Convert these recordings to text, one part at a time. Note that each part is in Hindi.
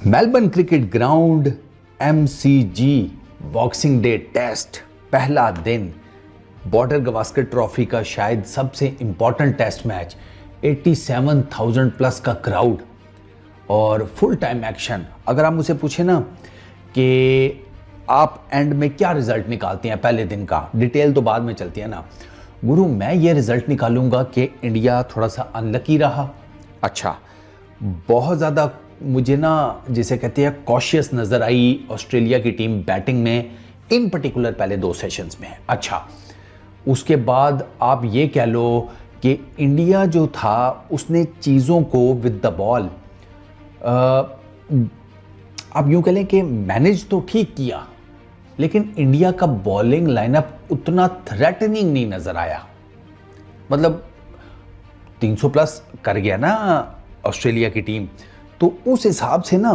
Melbourne cricket ground MCG boxing day test पहला दिन बॉर्डर गवास्कर ट्रॉफी का शायद सबसे इंपॉर्टेंट टेस्ट मैच 87,000 प्लस का क्राउड और फुल टाइम एक्शन। अगर आप मुझसे पूछे ना कि आप एंड में क्या रिजल्ट निकालते हैं पहले दिन का, डिटेल तो बाद में चलती है ना गुरु, मैं ये रिजल्ट निकालूंगा कि इंडिया थोड़ा सा अनलकी रहा। अच्छा, बहुत ज़्यादा मुझे ना जिसे कहते हैं कॉशियस नज़र आई ऑस्ट्रेलिया की टीम बैटिंग में, इन पर्टिकुलर पहले 2 सेशंस में। अच्छा, उसके बाद आप ये कह लो कि इंडिया जो था उसने चीज़ों को विद द बॉल आप यूँ कह लें कि मैनेज तो ठीक किया, लेकिन इंडिया का बॉलिंग लाइनअप उतना थ्रेटनिंग नहीं नज़र आया। मतलब 300 प्लस कर गया ना ऑस्ट्रेलिया की टीम, तो उस हिसाब से ना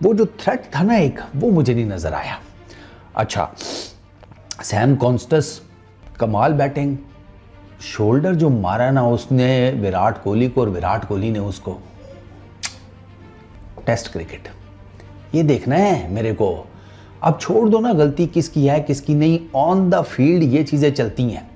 वो जो थ्रेट था ना एक, वो मुझे नहीं नज़र आया। अच्छा, सैम कॉन्स्टस कमाल बैटिंग, शोल्डर जो मारा ना उसने विराट कोहली को और विराट कोहली ने उसको। टेस्ट क्रिकेट ये देखना है मेरे को, अब छोड़ दो ना गलती किसकी है किसकी नहीं, ऑन द फील्ड ये चीज़ें चलती हैं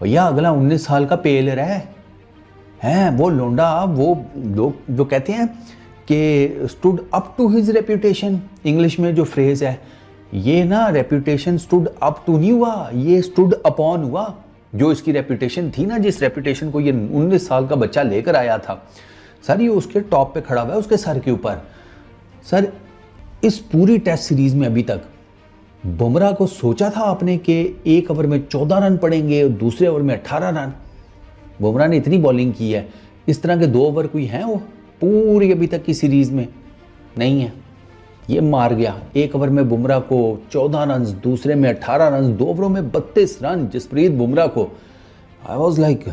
भैया। अगला 19 साल का पेलर है वो लोंडा, वो लोग जो कहते हैं कि stood up to his reputation, English में जो फ्रेज है, ये ना रेप्यूटेशन स्टूड अप टू नहीं हुआ, ये स्टूड अपॉन हुआ। जो इसकी रेप्यूटेशन थी ना, जिस रेप्यूटेशन को ये 19 साल का बच्चा लेकर आया था सर, ये उसके टॉप पे खड़ा हुआ है, उसके सर के ऊपर। सर इस पूरी टेस्ट सीरीज में अभी तक बुमराह को सोचा था आपने कि एक ओवर में 14 रन पड़ेंगे और दूसरे ओवर में 18 रन? बुमराह ने इतनी बॉलिंग की है, इस तरह के 2 ओवर कोई हैं वो पूरी अभी तक की सीरीज में नहीं है। ये मार गया, एक ओवर में बुमराह को 14 रन, दूसरे में 18 रन, 2 ओवरों में 32 रन जसप्रीत बुमराह को। आई वॉज लाइक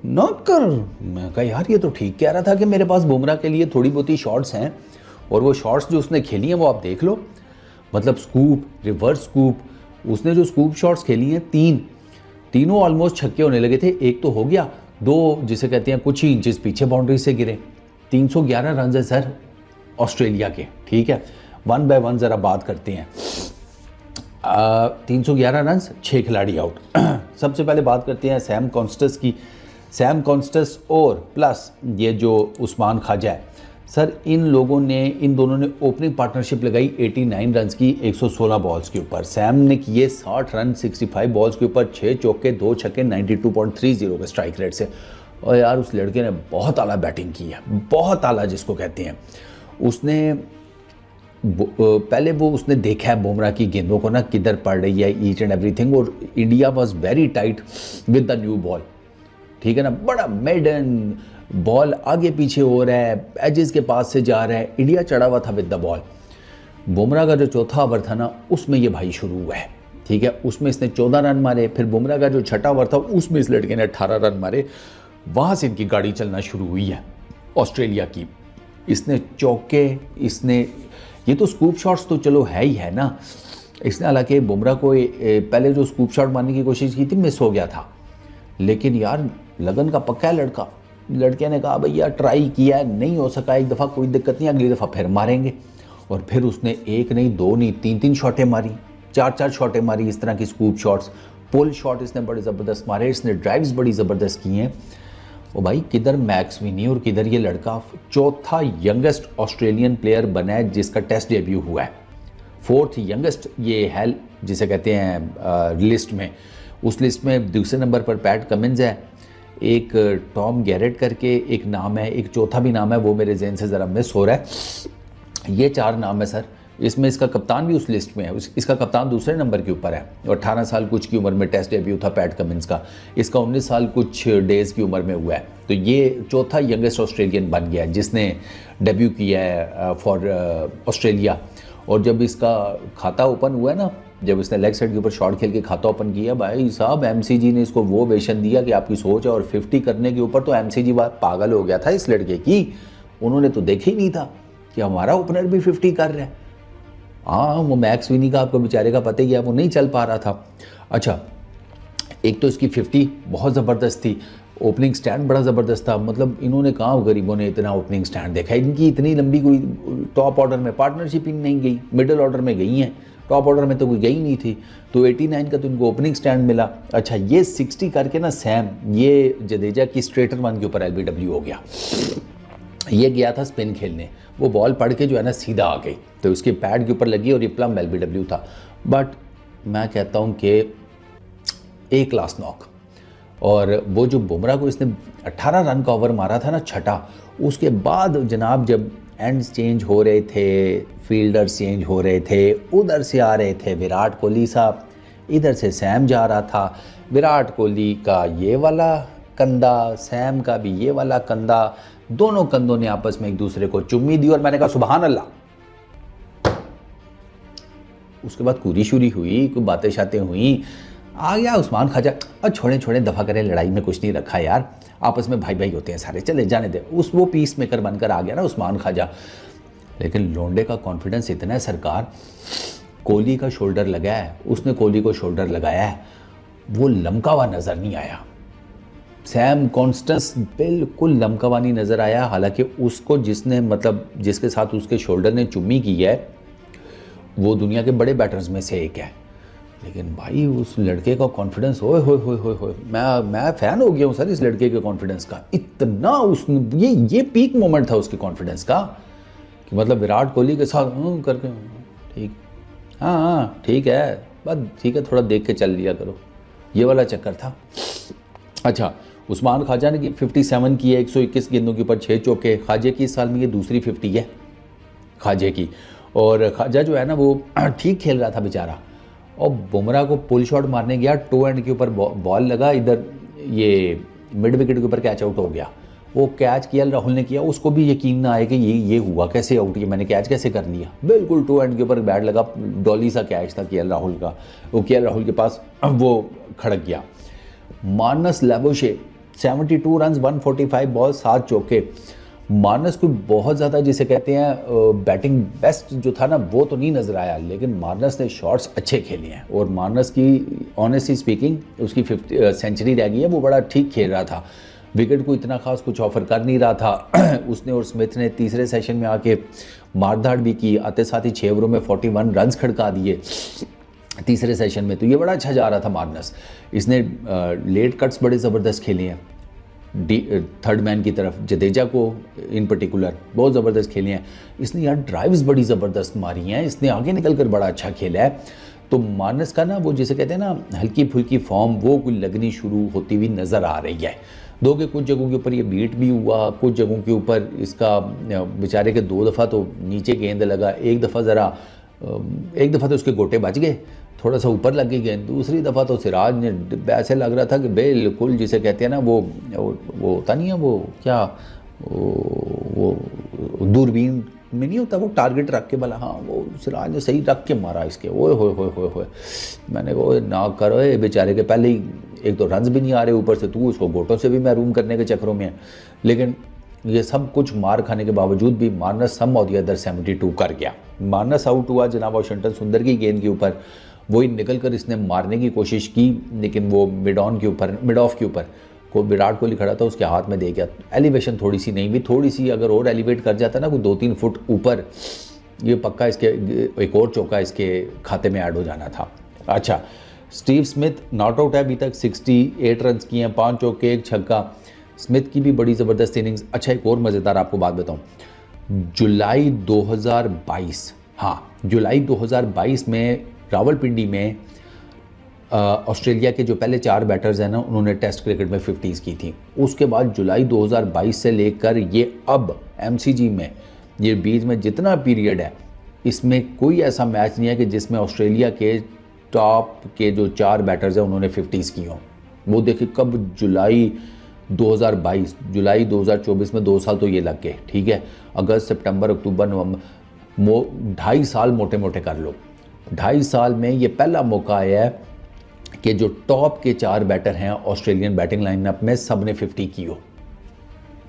नॉट कर, मैं कहा यार ये तो ठीक कह रहा था कि मेरे पास बुमराह के लिए थोड़ी बहुत ही शॉट्स हैं, और वो शॉट्स जो उसने खेली हैं वो आप देख लो। मतलब स्कूप, रिवर्स स्कूप, उसने जो स्कूप शॉट्स खेली हैं तीनों ऑलमोस्ट छक्के होने लगे थे। एक तो हो गया, 2 जिसे कहते हैं कुछ ही इंचेस पीछे बाउंड्री से गिरे। 311 रन है सर ऑस्ट्रेलिया के, ठीक है। 1 बाय 1 ज़रा बात करते हैं। 311 रन, 6 खिलाड़ी आउट। सबसे पहले बात करते हैं सैम कॉन्स्टस की। सैम कॉन्स्टस और प्लस ये जो उस्मान ख्वाजा है सर, इन दोनों ने ओपनिंग पार्टनरशिप लगाई 89 रन की 116 बॉल्स के ऊपर। सैम ने किए 60 रन 65 बॉल्स के ऊपर, 6 चौके 2 छक्के 92.30 के स्ट्राइक रेट से। और यार उस लड़के ने बहुत आला बैटिंग की है, बहुत आला जिसको कहते हैं। उसने पहले उसने देखा है बुमराह की गेंदों को ना किधर पड़ रही है, ईच एंड एवरीथिंग, और India was very tight with the new ball, ठीक है ना। बड़ा मेडन बॉल आगे पीछे हो रहा है, एजेस के पास से जा रहा है, इंडिया चढ़ा हुआ था विद द बॉल। बुमराह का जो चौथा ओवर था ना, उसमें ये भाई शुरू हुआ है, ठीक है। उसमें इसने 14 रन मारे। फिर बुमराह का जो छठा ओवर था उसमें इस लड़के ने 18 रन मारे। वहाँ से इनकी गाड़ी चलना शुरू हुई है ऑस्ट्रेलिया की। इसने चौके, इसने ये तो स्कूप शॉट्स तो चलो है ही है ना। इसने हालांकि बुमराह को पहले जो स्कूप शॉट मारने की कोशिश की थी, मिस हो गया था, लेकिन यार लगन का पक्का है लड़के ने कहा भैया ट्राई किया, नहीं हो सका एक दफ़ा, कोई दिक्कत नहीं, अगली दफ़ा फिर मारेंगे। और फिर उसने 1 नहीं 2 नहीं 3 शॉटें मारी, 4 शॉटें मारी इस तरह की स्कूप शॉट्स। पुल शॉट इसने बड़े ज़बरदस्त मारे, इसने ड्राइव्स बड़ी ज़बरदस्त की हैं। ओ भाई, किधर मैक्स विनी और किधर ये लड़का चौथा यंगेस्ट ऑस्ट्रेलियन प्लेयर बना है जिसका टेस्ट डेब्यू हुआ है। 4th यंगेस्ट ये है जिसे कहते हैं लिस्ट में। उस लिस्ट में दूसरे नंबर पर पैट कमिंस है, एक टॉम गैरेट करके एक नाम है, एक चौथा भी नाम है, वो मेरे ज़हन से ज़रा मिस हो रहा है। ये 4 नाम है सर। इसमें इसका कप्तान भी उस लिस्ट में है, इसका कप्तान दूसरे नंबर के ऊपर है। और 18 साल कुछ की उम्र में टेस्ट डेब्यू था पैट कमिंस का, इसका 19 साल कुछ डेज़ की उम्र में हुआ है। तो ये चौथा यंगेस्ट ऑस्ट्रेलियन बन गया है जिसने डेब्यू किया है फॉर ऑस्ट्रेलिया। और जब इसका खाता ओपन हुआ है ना, जब इसने लेग साइड के ऊपर शॉट खेल के खाता ओपन किया, भाई साहब MCG ने इसको वो वेशन दिया कि आपकी सोच है। और 50 करने के ऊपर तो MCG पागल हो गया था इस लड़के की। उन्होंने तो देखा ही नहीं था कि हमारा ओपनर भी 50 कर रहा है। हाँ, वो मैक्स विनी का आपको बेचारे का पता ही है, वो नहीं चल पा रहा था। अच्छा, एक तो इसकी 50 बहुत ज़बरदस्त थी। ओपनिंग स्टैंड बड़ा ज़बरदस्त था, मतलब इन्होंने कहाँ गरीबों ने इतना ओपनिंग स्टैंड देखा है। इनकी इतनी लंबी कोई टॉप ऑर्डर में पार्टनरशिप ही नहीं गई, मिडिल ऑर्डर में गई हैं, टॉप ऑर्डर में तो कोई गई नहीं थी। तो 89 का तो इनको ओपनिंग स्टैंड मिला। अच्छा, ये 60 करके ना सैम, ये जडेजा की स्ट्रेटर वन के ऊपर LBW हो गया। ये गया था स्पिन खेलने, वो बॉल पड़ के जो है ना सीधा आ गई, तो उसके पैड के ऊपर लगी और ये प्लम LBW था। बट मैं कहता हूँ कि एक क्लास नॉक। और वो जो बुमराह को इसने 18 रन का ओवर मारा था ना, छठा, उसके बाद जनाब जब एंड्स चेंज हो रहे थे, फील्डर्स चेंज हो रहे थे, उधर से आ रहे थे विराट कोहली साहब, इधर से सैम जा रहा था। विराट कोहली का ये वाला कंधा, सैम का भी ये वाला कंधा, दोनों कंधों ने आपस में एक दूसरे को चुम्मी दी और मैंने कहा सुभान अल्लाह। उसके बाद कूरी शुरी हुई, कोई बातें शातें हुई, आ गया उस्मान ख्वाजा, और छोड़े छोड़े दफ़ा करें, लड़ाई में कुछ नहीं रखा यार, आपस में भाई भाई होते हैं सारे, चले जाने दे। वो पीस मेकर बनकर आ गया ना उस्मान ख्वाजा। लेकिन लोंडे का कॉन्फिडेंस इतना है सरकार, कोहली का शोल्डर लगाया है, उसने कोहली को शोल्डर लगाया है, वो लमका हुआ नज़र नहीं आया। सैम कॉन्स्टेंस बिल्कुल लमका हुआ नहीं नज़र आया। हालांकि उसको जिसने, मतलब जिसके साथ उसके शोल्डर ने चुम्मी की है, वो दुनिया के बड़े बैटर्स में से एक है। लेकिन भाई उस लड़के का कॉन्फिडेंस, ओए होए होए होए होए, मैं फ़ैन हो गया हूँ सर इस लड़के के कॉन्फिडेंस का। इतना उसने, ये पीक मोमेंट था उसके कॉन्फिडेंस का कि मतलब विराट कोहली के साथ करके ठीक, हाँ ठीक है, बस ठीक है, थोड़ा देख के चल लिया करो, ये वाला चक्कर था। अच्छा, उस्मान ख्वाजा ने 57 की है, 121 गेंदों के ऊपर 6 चौके। ख्वाजे की इस साल में ये दूसरी 50 है ख्वाजे की। और ख्वाजा जो है ना वो ठीक खेल रहा था बेचारा, और बुमराह को पुल शॉट मारने गया, टो एंड के ऊपर बॉल लगा, इधर ये मिड विकेट के ऊपर कैच आउट हो गया। वो कैच KL राहुल ने किया, उसको भी यकीन ना आए कि ये हुआ कैसे आउट, ये मैंने कैच कैसे कर लिया। बिल्कुल टो एंड के ऊपर बैट लगा, डॉली सा कैच था KL राहुल का, वो KL राहुल के पास वो खड़क गया। मानस लैबोशे 72 रन 145 बॉल 7 चौके। मानस को बहुत ज़्यादा जिसे कहते हैं बैटिंग बेस्ट जो था ना वो तो नहीं नज़र आया, लेकिन मानस ने शॉट्स अच्छे खेले हैं। और मानस की ऑनेस्टली स्पीकिंग उसकी 50 सेंचुरी रह गई है, वो बड़ा ठीक खेल रहा था, विकेट को इतना खास कुछ ऑफर कर नहीं रहा था। उसने और स्मिथ ने तीसरे सेशन में आके मारधाड़ भी की, आते साथ ही 6 ओवरों में 41 रन खड़का दिए तीसरे सेशन में, तो ये बड़ा अच्छा जा रहा था मानस। इसने लेट कट्स बड़े ज़बरदस्त खेले हैं, थर्ड मैन की तरफ जडेजा को इन पर्टिकुलर बहुत ज़बरदस्त खेले हैं इसने यार, ड्राइव्स बड़ी ज़बरदस्त मारी हैं इसने, आगे निकल कर बड़ा अच्छा खेला है। तो मानस का ना वो जिसे कहते हैं ना हल्की फुल्की फॉर्म, वो कोई लगनी शुरू होती हुई नज़र आ रही है। दो के कुछ जगहों के ऊपर ये बीट भी हुआ, कुछ जगहों के ऊपर इसका बेचारे के 2 दफ़ा तो नीचे गेंद लगा, एक दफ़ा तो उसके गोटे बच गए, थोड़ा सा ऊपर लग गई गेंद, दूसरी दफ़ा तो सिराज ने ऐसे लग रहा था कि बिल्कुल जिसे कहते हैं ना वो होता नहीं है, वो क्या वो दूरबीन में नहीं होता, वो टारगेट रख के भला, हाँ वो सिराज ने सही रख के मारा इसके, ओए होए होए होए होए। मैंने कहा ना करो बेचारे के, पहले ही एक तो रन्स भी नहीं आ रहे, ऊपर से तू उसको गोटों से भी महरूम करने के चक्करों में है। लेकिन ये सब कुछ मार खाने के बावजूद भी मानस सम ऑफ द अदर 72 कर गया। मानस आउट हुआ जनाब वाशिंगटन सुंदर की गेंद के ऊपर, वही निकल कर इसने मारने की कोशिश की, लेकिन वो मिड ऑफ के ऊपर को विराट कोहली खड़ा था उसके हाथ में दे गया। एलिवेशन थोड़ी सी नहीं भी, थोड़ी सी अगर और एलिवेट कर जाता ना कोई 2-3 फुट ऊपर, ये पक्का इसके एक और चौका इसके खाते में ऐड हो जाना था। अच्छा, स्टीव स्मिथ नॉट आउट है अभी तक, 68 रन किए हैं, 5 चौके 1 छक्का। स्मिथ की भी बड़ी ज़बरदस्त इनिंग्स। अच्छा, एक और मज़ेदार आपको बात बताऊं, जुलाई 2022, हाँ जुलाई 2022 में रावलपिंडी में ऑस्ट्रेलिया के जो पहले 4 बैटर्स हैं ना, उन्होंने टेस्ट क्रिकेट में 50s की थी। उसके बाद जुलाई 2022 से लेकर ये अब MCG में, ये बीच में जितना पीरियड है, इसमें कोई ऐसा मैच नहीं है कि जिसमें ऑस्ट्रेलिया के टॉप के जो 4 बैटर्स हैं उन्होंने 50s की हों। वो देखिए कब, जुलाई 2022, जुलाई 2024 में 2 साल तो ये लग गए, ठीक है, अगस्त सितंबर अक्टूबर नवंबर, 2.5 साल मोटे मोटे कर लो। 2.5 साल में ये पहला मौका आया है कि जो टॉप के 4 बैटर हैं ऑस्ट्रेलियन बैटिंग लाइनअप में, सब ने 50 की हो।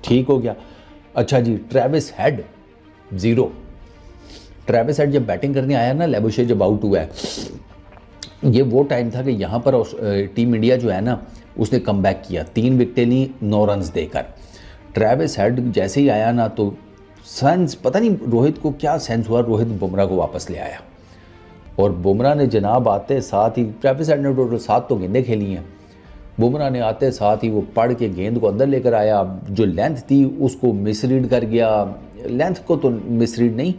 ठीक हो गया। अच्छा जी, ट्रेविस हेड 0। ट्रेविस हेड जब बैटिंग करने आया ना, लैबुशे जब आउट हुआ है, ये वो टाइम था कि यहाँ पर टीम इंडिया जो है ना, उसने कम बैक किया, 3 विकेटें ली 9 रन देकर। ट्रेविस हेड जैसे ही आया ना तो सेंस, पता नहीं रोहित को क्या सेंस हुआ, रोहित बुमराह को वापस ले आया और बुमराह ने जनाब आते साथ ही, ट्रेविस हेड ने टोटल 7 तो गेंदें खेली हैं, बुमराह ने आते साथ ही वो पढ़ के गेंद को अंदर लेकर आया, जो लेंथ थी उसको मिसरीड कर गया, लेंथ को तो मिसरीड नहीं,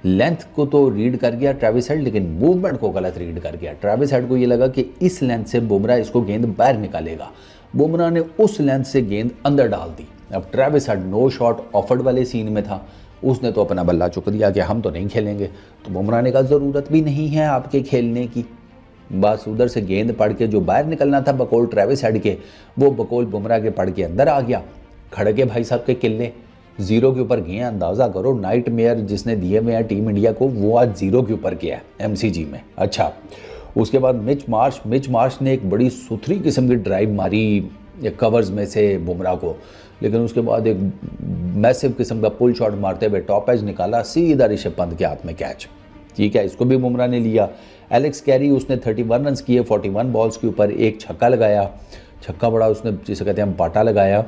लेंथ को तो रीड कर गया ट्रेविस हेड, लेकिन मूवमेंट को गलत रीड कर गया। ट्रेविस हेड को ये लगा कि इस लेंथ से बुमराह इसको गेंद बाहर निकालेगा, बुमराह ने उस लेंथ से गेंद अंदर डाल दी। अब Travis Head no shot offered वाले सीन में था, उसने तो अपना बल्ला चुक दिया कि हम तो नहीं खेलेंगे। तो बुमराह ने कहा ज़रूरत भी नहीं है आपके खेलने की, बस उधर से गेंद पड़ के जो बाहर निकलना था बकौल ट्रेविस हेड के, वो बकौल बुमराह के पड़ के अंदर आ गया। खड़के भाई साहब के किले 0 के ऊपर गए हैं, अंदाज़ा करो नाइट मेयर जिसने दिए हुए हैं टीम इंडिया को वो आज 0 के ऊपर गया है MCG में। अच्छा, उसके बाद मिच मार्श ने एक बड़ी सुथरी किस्म की ड्राइव मारी कवर्स में से बुमराह को, लेकिन उसके बाद एक मैसिव किस्म का पुल शॉट मारते हुए टॉप एज निकाला, सीधा ऋषभ पंत के हाथ में कैच। ठीक है, इसको भी बुमराह ने लिया। एलेक्स कैरी उसने 31 रन किए 41 बॉल्स के ऊपर, एक छक्का लगाया, छक्का बड़ा उसने जिसे कहते हैं बाटा लगाया,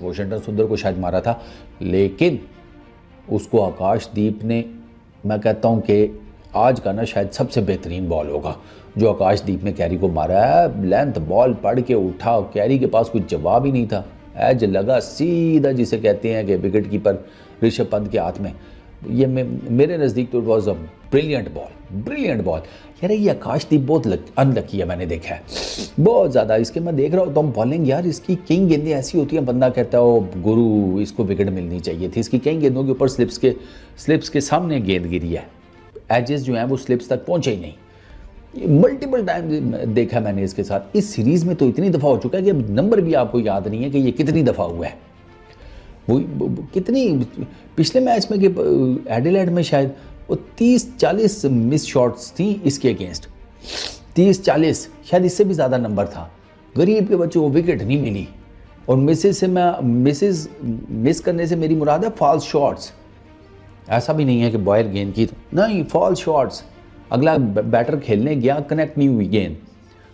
वॉशिंगटन सुंदर को शायद मारा था, लेकिन उसको आकाशदीप ने, मैं कहता हूँ कि आज का ना शायद सबसे बेहतरीन बॉल होगा जो आकाशदीप ने कैरी को मारा है। लेंथ बॉल पड़ के उठा, कैरी के पास कुछ जवाब ही नहीं था, एज लगा सीधा जिसे कहते हैं कि विकेट कीपर ऋषभ पंत के हाथ में। ये मेरे नज़दीक तो it was a brilliant ball. यार ये आकाशदीप बहुत अनलकी है, मैंने देखा है बहुत ज़्यादा इसके। मैं देख रहा हूँ तुम बॉलिंग, यार इसकी कई गेंदें ऐसी होती हैं बंदा कहता है ओ गुरु इसको विकेट मिलनी चाहिए थी, इसकी कई गेंदों के ऊपर स्लिप्स के सामने गेंद गिरी है, एजेस जो हैं वो स्लिप्स तक पहुँचे ही नहीं। मल्टीपल टाइम देखा मैंने इसके साथ, इस सीरीज़ में तो इतनी दफ़ा हो चुका है कि अब नंबर भी आपको याद नहीं है कि ये कितनी दफ़ा हुआ है। वो कितनी पिछले मैच में कि एडिलेड में शायद वो 30-40 मिस शॉट्स थी इसके अगेंस्ट, 30-40 शायद इससे भी ज़्यादा नंबर था। गरीब के बच्चों को विकेट नहीं मिली, और मिस करने से मेरी मुराद है फॉल्स शॉट्स। ऐसा भी नहीं है कि बॉयर गेंद की, नहीं फॉल्स शॉट्स, अगला बैटर खेलने गया कनेक्ट नहीं हुई गेंद।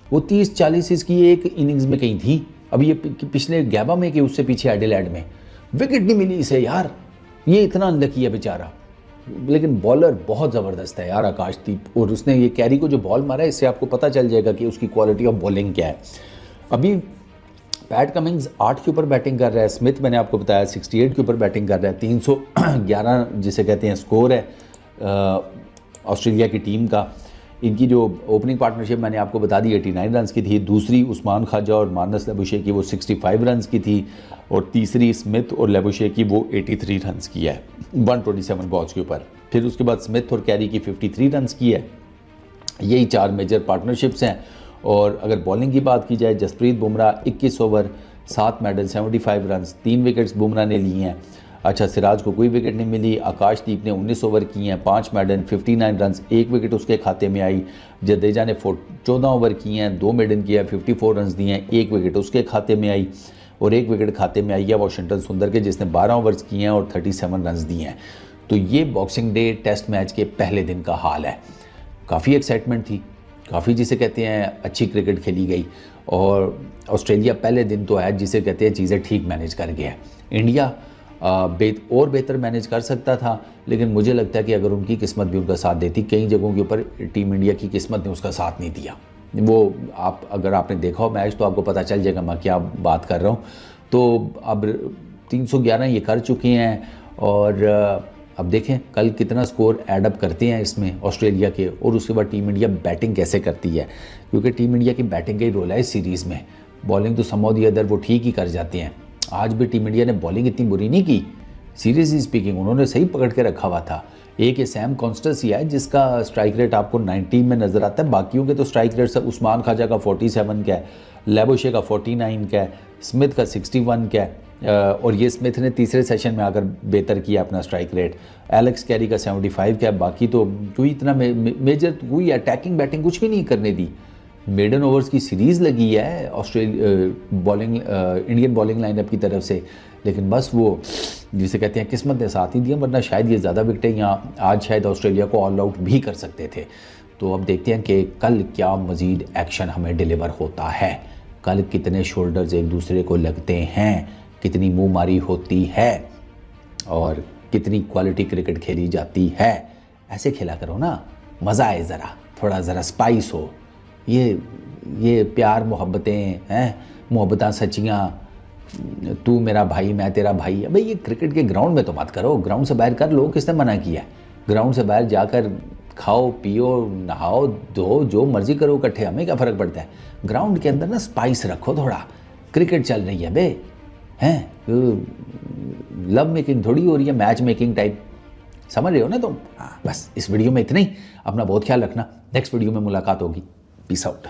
वो 30-40 इसकी एक इनिंग्स में कहीं थी, अब ये पिछले गैबा में कि उससे पीछे एडिलेड में विकेट नहीं मिली इसे। यार ये इतना अनलकी है बेचारा, लेकिन बॉलर बहुत ज़बरदस्त है यार आकाशदीप, और उसने ये कैरी को जो बॉल मारा है इससे आपको पता चल जाएगा कि उसकी क्वालिटी ऑफ बॉलिंग क्या है। अभी पैट कमिंग्स 8 के ऊपर बैटिंग कर रहा है, स्मिथ मैंने आपको बताया 68 के ऊपर बैटिंग कर रहा है, 311 जिसे कहते हैं स्कोर है ऑस्ट्रेलिया की टीम का। इनकी जो ओपनिंग पार्टनरशिप मैंने आपको बता दी 89 रन की थी, दूसरी उस्मान ख्वाजा और मानस लेबुशे की वो 65 रन की थी, और तीसरी स्मिथ और लेबुशे की वो 83 रन की है 127 बॉल्स के ऊपर। फिर उसके बाद स्मिथ और कैरी की 53 रन की है। यही 4 मेजर पार्टनरशिप्स हैं। और अगर बॉलिंग की बात की जाए, Jasprit Bumrah 21 over 7 maiden 75 run, 3 wickets Bumrah ने लिए हैं। अच्छा, सिराज को कोई विकेट नहीं मिली। आकाशदीप ने 19 ओवर किए हैं, 5 मेडन 59 रन, 1 विकेट उसके खाते में आई। जडेजा ने 14 ओवर किए हैं, 2 मेडन किया, 54 रन दिए हैं, 1 विकेट उसके खाते में आई, और 1 विकेट खाते में आई है वॉशिंगटन सुंदर के जिसने 12 ओवर्स किए हैं और 37 रन दिए हैं। तो ये बॉक्सिंग डे टेस्ट मैच के पहले दिन का हाल है। काफ़ी एक्साइटमेंट थी, काफ़ी जिसे कहते हैं अच्छी क्रिकेट खेली गई, और ऑस्ट्रेलिया पहले दिन तो है जिसे कहते हैं चीज़ें ठीक मैनेज कर गया। इंडिया और बेहतर मैनेज कर सकता था, लेकिन मुझे लगता है कि अगर उनकी किस्मत भी उनका साथ देती, कई जगहों के ऊपर टीम इंडिया की किस्मत ने उसका साथ नहीं दिया। वो अगर आपने देखा हो मैच तो आपको पता चल जाएगा मैं क्या बात कर रहा हूँ। तो अब 311 ये कर चुके हैं, और अब देखें कल कितना स्कोर एडअप करते हैं इसमें ऑस्ट्रेलिया के, और उसके बाद टीम इंडिया बैटिंग कैसे करती है, क्योंकि टीम इंडिया की बैटिंग का ही रोल है इस सीरीज़ में। बॉलिंग तो सम ऑफ द अदर वो ठीक ही कर जाते हैं। आज भी टीम इंडिया ने बॉलिंग इतनी बुरी नहीं की, सीरियसली स्पीकिंग उन्होंने सही पकड़ के रखा हुआ था। एक ये सैम कॉन्स्टेंस ही है जिसका स्ट्राइक रेट आपको 90 में नज़र आता है, बाकियों के तो स्ट्राइक रेट सब उस्मान ख्वाजा का 47 का है, लेबुशे का 49 का है, स्मिथ का 61 का है, और ये स्मिथ ने तीसरे सेशन में आकर बेहतर किया अपना स्ट्राइक रेट। एलेक्स कैरी का 75 का है। बाकी तो कोई इतना मेजर कोई अटैकिंग बैटिंग कुछ भी नहीं करने दी। मेडन ओवर्स की सीरीज़ लगी है इंडियन बॉलिंग लाइनअप की तरफ से, लेकिन बस वो जिसे कहते हैं किस्मत ने साथ ही दिया, वरना शायद ये ज़्यादा विकेटें यहाँ आज शायद ऑस्ट्रेलिया को ऑल आउट भी कर सकते थे। तो अब देखते हैं कि कल क्या मज़ीद एक्शन हमें डिलीवर होता है। कल कितने शोल्डर्स एक दूसरे को लगते हैं, कितनी मुंह मारी होती है और कितनी क्वालिटी क्रिकेट खेली जाती है। ऐसे खेला करो ना, मज़ा आए, ज़रा स्पाइस हो। ये प्यार मोहब्बतें हैं, मोहब्बतां सच्चियाँ, तू मेरा भाई मैं तेरा भाई, भाई ये क्रिकेट के ग्राउंड में तो मत करो, ग्राउंड से बाहर कर लो, किसने मना किया है। ग्राउंड से बाहर जाकर खाओ पियो नहाओ धो जो मर्जी करो इकट्ठे, हमें क्या फ़र्क पड़ता है। ग्राउंड के अंदर ना स्पाइस रखो थोड़ा, क्रिकेट चल रही है बे, हैं लव मेकिंग थोड़ी हो रही है, मैच मेकिंग टाइप, समझ रहे हो ना तुम। हाँ बस इस वीडियो में इतना ही, अपना बहुत ख्याल रखना, नेक्स्ट वीडियो में मुलाकात होगी, पीस आउट।